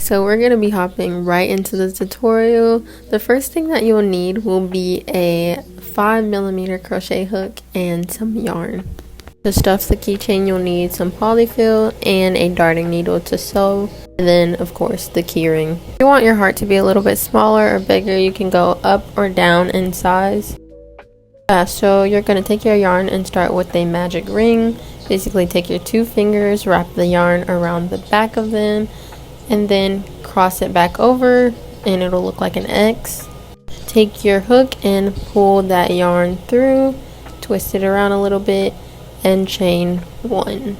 So we're going to be hopping right into the tutorial. The first thing that you'll need will be a 5mm crochet hook and some yarn. To stuff the keychain, you'll need some polyfill and a darning needle to sew, and then of course the keyring. If you want your heart to be a little bit smaller or bigger, you can go up or down in size. So you're going to take your yarn and start with a magic ring. Basically take your 2 fingers, wrap the yarn around the back of them, and then cross it back over and it'll look like an X. Take your hook and pull that yarn through, twist it around a little bit, and chain 1.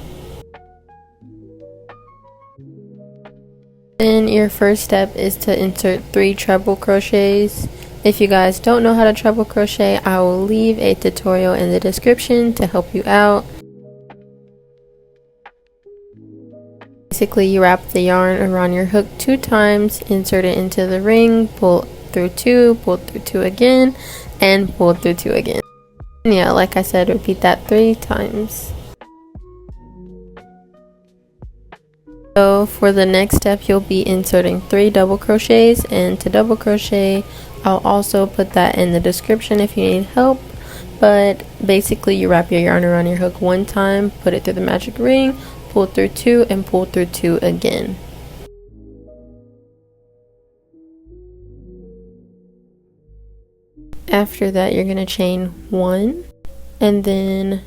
Then your first step is to insert 3 treble crochets. If you guys don't know how to treble crochet, I will leave a tutorial in the description to help you out. Basically, you wrap the yarn around your hook 2 times, insert it into the ring, pull through 2, pull through 2 again, and pull through 2 again. And yeah, like I said, repeat that 3 times. So for the next step, you'll be inserting 3 double crochets, and to double crochet, I'll also put that in the description if you need help. But basically, you wrap your yarn around your hook 1 time, put it through the magic ring, pull through 2, and pull through 2 again. After that, you're going to chain 1 and then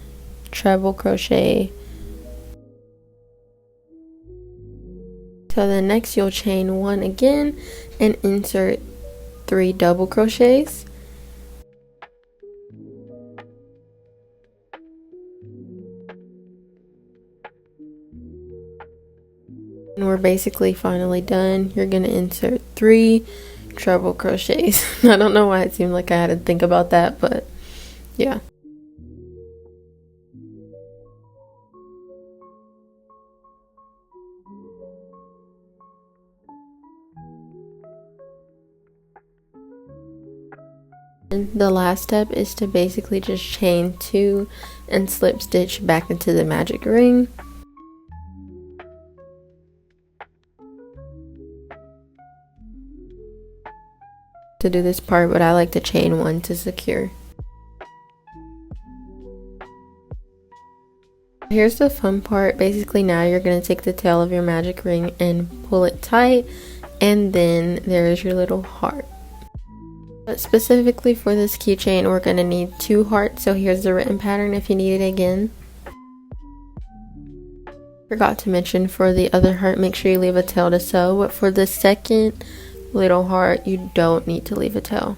treble crochet. So then next you'll chain 1 again and insert 3 double crochets. And we're basically finally done. You're going to insert 3 treble crochets. I don't know why it seemed like I had to think about that, but yeah. And the last step is to basically just chain 2 and slip stitch back into the magic ring. To do this part, but I like to chain 1 to secure. Here's the fun part. Basically now you're going to take the tail of your magic ring and pull it tight, and then there's your little heart. But specifically for this keychain, we're going to need 2 hearts, so here's the written pattern if you need it again. Forgot to mention, for the other heart, make sure you leave a tail to sew, but for the second little heart, you don't need to leave a tail.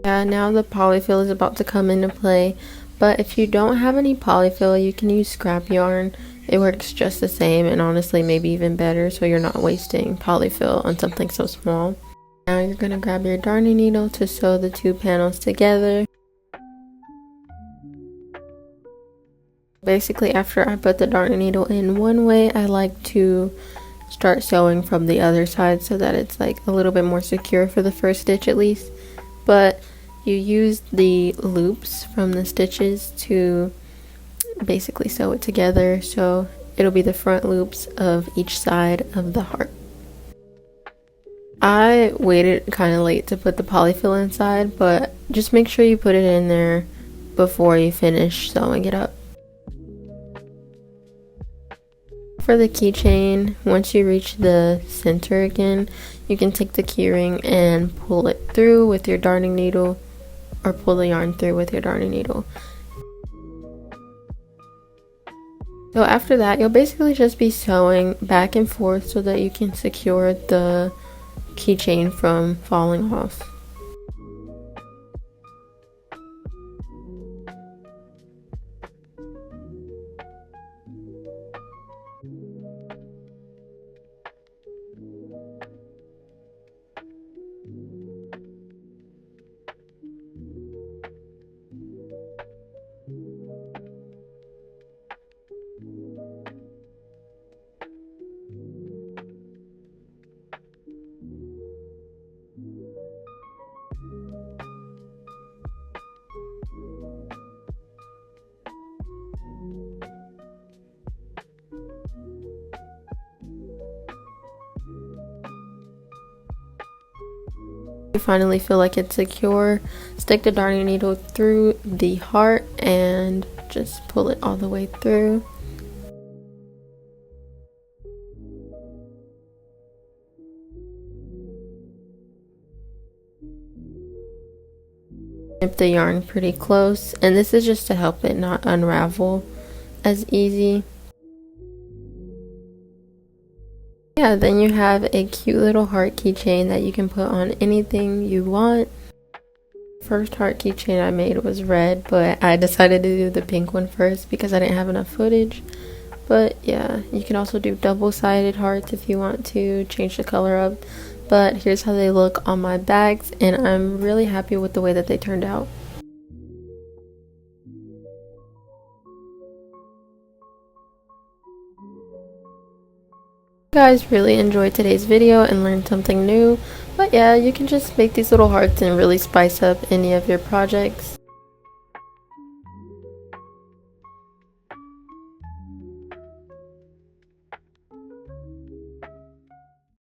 Yeah, now the polyfill is about to come into play, but if you don't have any polyfill, you can use scrap yarn. It works just the same, and honestly maybe even better, so you're not wasting polyfill on something so small. Now you're going to grab your darning needle to sew the 2 panels together. Basically, after I put the darning needle in one way, I like to start sewing from the other side so that it's like a little bit more secure for the first stitch at least. But you use the loops from the stitches to basically sew it together, so it'll be the front loops of each side of the heart. I waited kind of late to put the polyfill inside, but just make sure you put it in there before you finish sewing it up. For the keychain, once you reach the center again, you can take the keyring and pull it through with your darning needle, or pull the yarn through with your darning needle. So after that, you'll basically just be sewing back and forth so that you can secure the keychain from falling off. You finally feel like it's secure, stick the darning needle through the heart and just pull it all the way through. Snip the yarn pretty close, and this is just to help it not unravel as easy. Yeah, then you have a cute little heart keychain that you can put on anything you want. First heart keychain I made was red, but I decided to do the pink one first because I didn't have enough footage. But yeah, you can also do double-sided hearts if you want to change the color up. But here's how they look on my bags, and I'm really happy with the way that they turned out. If you guys really enjoyed today's video and learned something new, but yeah, you can just make these little hearts and really spice up any of your projects.